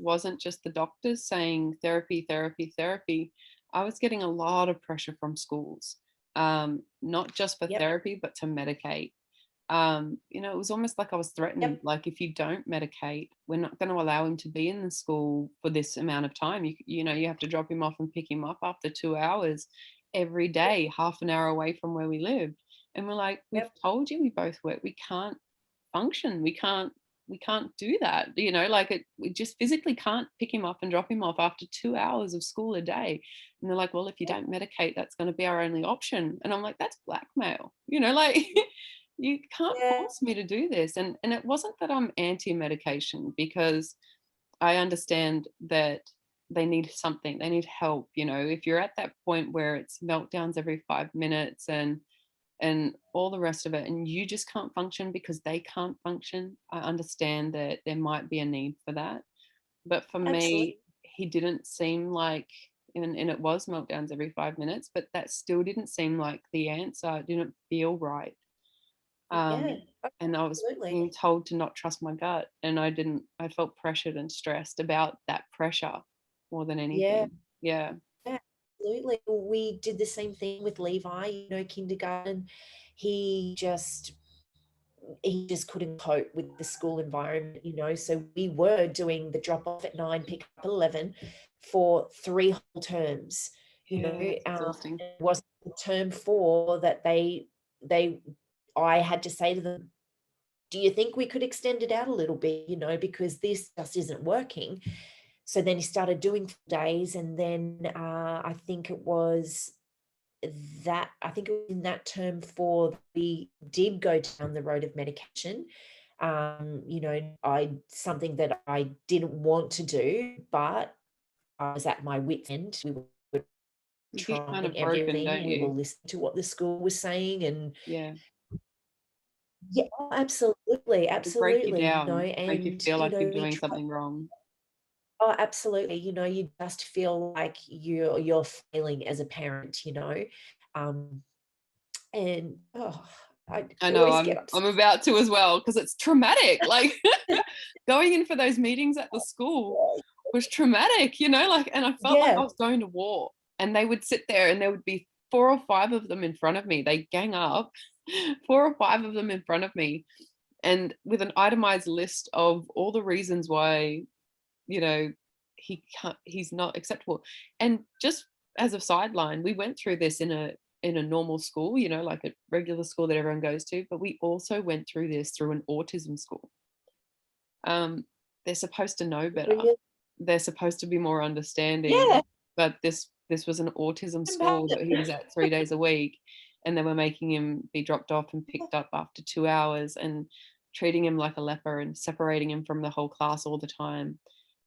wasn't just the doctors saying therapy, therapy, therapy. I was getting a lot of pressure from schools, not just for Yep. therapy, but to medicate. It was almost like I was threatened. Yep. Like, if you don't medicate, we're not going to allow him to be in the school for this amount of time. You have to drop him off and pick him up after 2 hours every day, half an hour away from where we lived. And we're like, we've Yep. told you we both work. We can't function. We can't do that. Like, we just physically can't pick him up and drop him off after 2 hours of school a day. And they're like, well, if you Yep. don't medicate, that's going to be our only option. And I'm like, that's blackmail. Like, you can't Yeah. force me to do this. And it wasn't that I'm anti-medication, because I understand that they need something, they need help. If you're at that point where it's meltdowns every 5 minutes and all the rest of it, and you just can't function because they can't function, I understand that there might be a need for that. But for Absolutely. me, he didn't seem like, and it was meltdowns every 5 minutes, but that still didn't seem like the answer. It didn't feel right. Yeah. um, and I was Absolutely. being told to not trust my gut, and I felt pressured and stressed about that pressure more than Yeah. anything. Yeah. Yeah, absolutely. We did the same thing with Levi, kindergarten. He just he just couldn't cope with the school environment. So we were doing the drop off at 9, pick up at 11 for 3 whole terms. Yeah, that's exhausting. It wasn't the term 4 that they I had to say to them, "Do you think we could extend it out a little bit, because this just isn't working?" So then he started doing full days, and then, I think it was in that term 4 we did go down the road of medication. I something that I didn't want to do, but I was at my wit's end. We were You get kind trying of broken, everything. don't We were you? listening to what the school was saying, and Yeah. yeah, oh, absolutely, They break you absolutely, down, make you and, feel like you're we doing try. something wrong. Oh, absolutely. You just feel like you're failing as a parent. Um, and I I know, always get I'm upset. about to as well, because it's traumatic. Like, going in for those meetings at the school was traumatic, like, and I felt like I Yeah. was going to war. And they would sit there, and there would be 4 or 5 of them in front of me. They gang up, 4 or 5 of them in front of me, and with an itemized list of all the reasons why, you know, he's not acceptable. And just as a sideline, we went through this in a normal school, like a regular school that everyone goes to, but we also went through this through an autism school. um they're supposed to know better, Really? they're supposed to be more Yeah. understanding, but this was an autism school that he Imagine. was at 3 days a week, and they were making him be dropped off and picked up after 2 hours, and treating him like a leper and separating him from the whole class all the time.